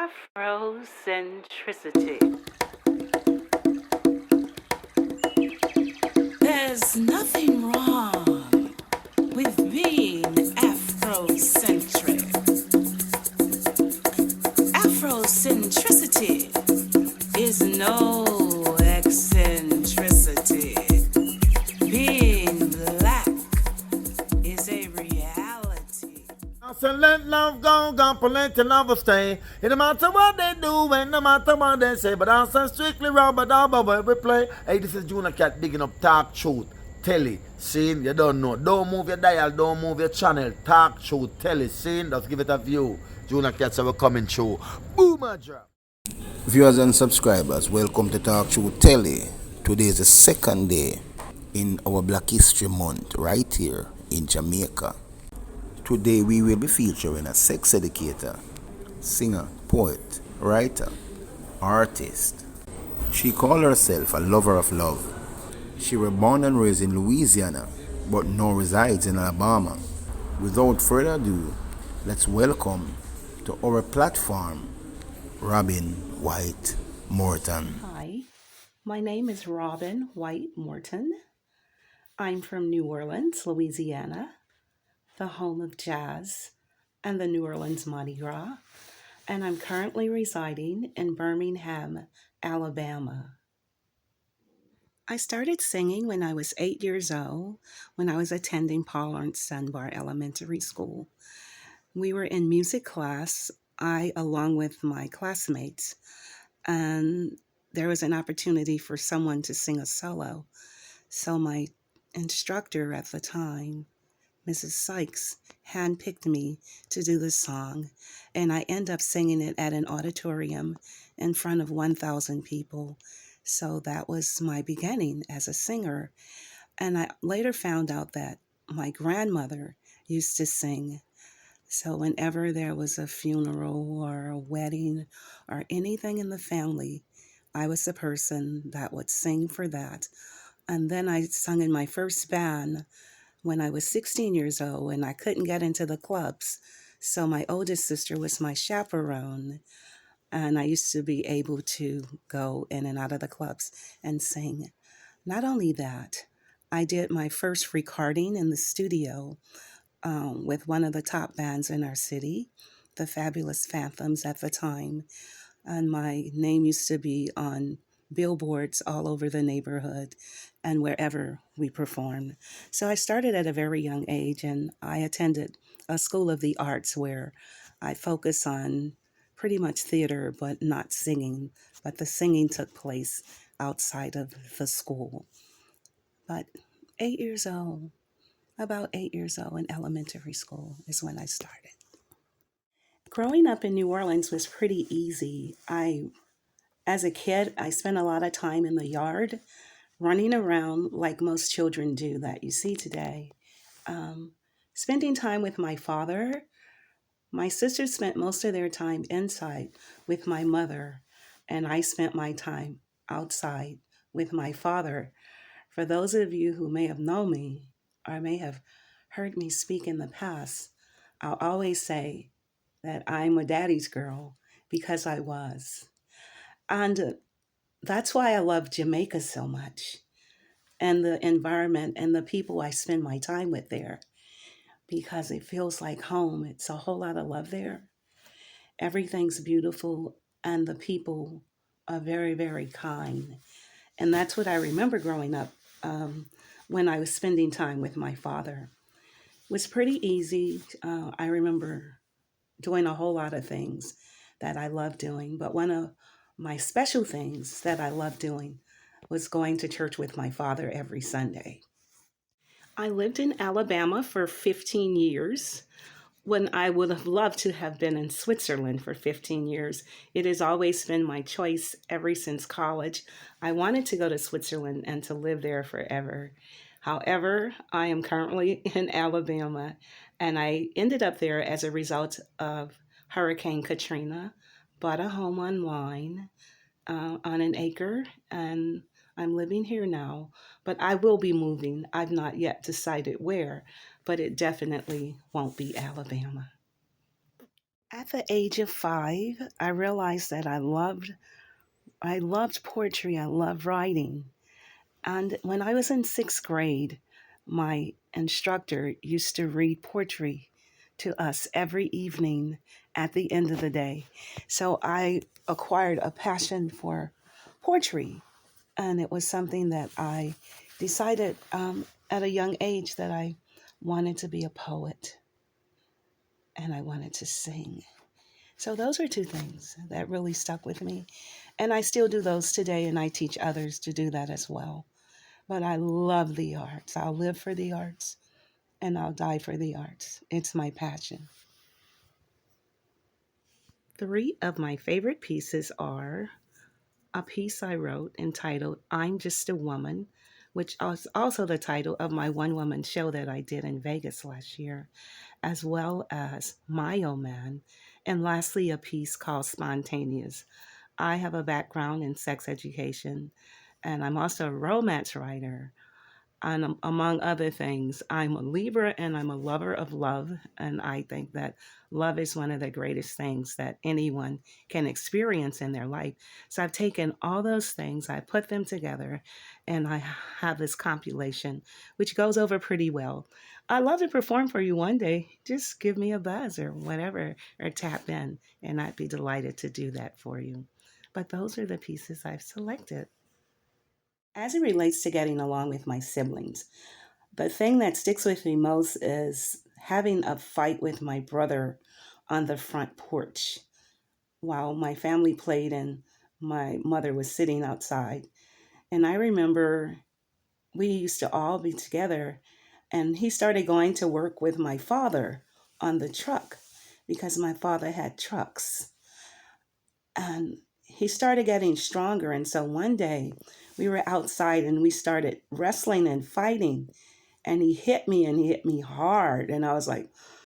Afrocentricity. There's nothing wrong with being Afrocentric. Afrocentricity is no eccentricity. Being black is a reality. So let love go, plenty love will stay. It no matter what they do, and no matter what they say. But I say strictly Robert Arbor where we play. Hey, this is Junior Cat digging up Talk Truth, Telly, scene, you don't know. Don't move your dial, don't move your channel. Talk Truth, Telly, scene, just give it a view. Junior Cat, so we're coming through. Boomer drop. Viewers and subscribers, welcome to Talk Through Telly. Today is the second day in our Black History Month right here in Jamaica. Today we will be featuring a sex educator, singer, poet, writer, artist. She called herself a lover of love. She was born and raised in Louisiana but now resides in Alabama. Without further ado, let's welcome to our platform Robin White Morton. Hi, my name is Robin White Morton. I'm from New Orleans, Louisiana, the home of jazz and the New Orleans Mardi Gras, and I'm currently residing in Birmingham, Alabama. I started singing when I was 8 years old, when I was attending Paul Ernst Dunbar Elementary School. We were in music class, I along with my classmates, and there was an opportunity for someone to sing a solo. So my instructor at the time, Mrs. Sykes, handpicked me to do this song, and I end up singing it at an auditorium in front of 1,000 people. So that was my beginning as a singer. And I later found out that my grandmother used to sing. So whenever there was a funeral or a wedding or anything in the family, I was the person that would sing for that. And then I sung in my first band when I was 16 years old and I couldn't get into the clubs. So my oldest sister was my chaperone, and I used to be able to go in and out of the clubs and sing. Not only that, I did my first recording in the studio with one of the top bands in our city, the Fabulous Phantoms at the time. And my name used to be on billboards all over the neighborhood and wherever we performed. So I started at a very young age, and I attended a school of the arts where I focus on pretty much theater, but not singing. But the singing took place outside of the school. But 8 years old, about 8 years old in elementary school is when I started. Growing up in New Orleans was pretty easy. As a kid, I spent a lot of time in the yard, running around like most children do that you see today. Spending time with my father. My sisters spent most of their time inside with my mother, and I spent my time outside with my father. For those of you who may have known me or may have heard me speak in the past, I'll always say that I'm a daddy's girl because I was. And that's why I love Jamaica so much, and the environment and the people I spend my time with there, because it feels like home. It's a whole lot of love there. Everything's beautiful, and the people are very, very kind. And that's what I remember growing up when I was spending time with my father. It was pretty easy. I remember doing a whole lot of things that I loved doing, but one of my special things that I loved doing was going to church with my father every Sunday. I lived in Alabama for 15 years when I would have loved to have been in Switzerland for 15 years. It has always been my choice ever since college. I wanted to go to Switzerland and to live there forever. However, I am currently in Alabama, and I ended up there as a result of Hurricane Katrina. Bought a home online on an acre, and I'm living here now. But I will be moving. I've not yet decided where, but it definitely won't be Alabama. At the age of 5, I realized that I loved poetry. I loved writing. And when I was in 6th grade, my instructor used to read poetry to us every evening at the end of the day. So I acquired a passion for poetry. And it was something that I decided at a young age that I wanted to be a poet and I wanted to sing. So those are two things that really stuck with me. And I still do those today, and I teach others to do that as well. But I love the arts. I'll live for the arts and I'll die for the arts. It's my passion. 3 of my favorite pieces are a piece I wrote entitled I'm Just a Woman, which is also the title of my one woman show that I did in Vegas last year, as well as My Oh Man, and lastly, a piece called Spontaneous. I have a background in sex education, and I'm also a romance writer. And among other things, I'm a Libra and I'm a lover of love. And I think that love is one of the greatest things that anyone can experience in their life. So I've taken all those things, I put them together, and I have this compilation, which goes over pretty well. I'd love to perform for you one day. Just give me a buzz or whatever, or tap in, and I'd be delighted to do that for you. But those are the pieces I've selected. As it relates to getting along with my siblings, the thing that sticks with me most is having a fight with my brother on the front porch while my family played and my mother was sitting outside. And I remember we used to all be together, and he started going to work with my father on the truck because my father had trucks. And he started getting stronger. And so one day we were outside and we started wrestling and fighting. And he hit me and he hit me hard. And I was like,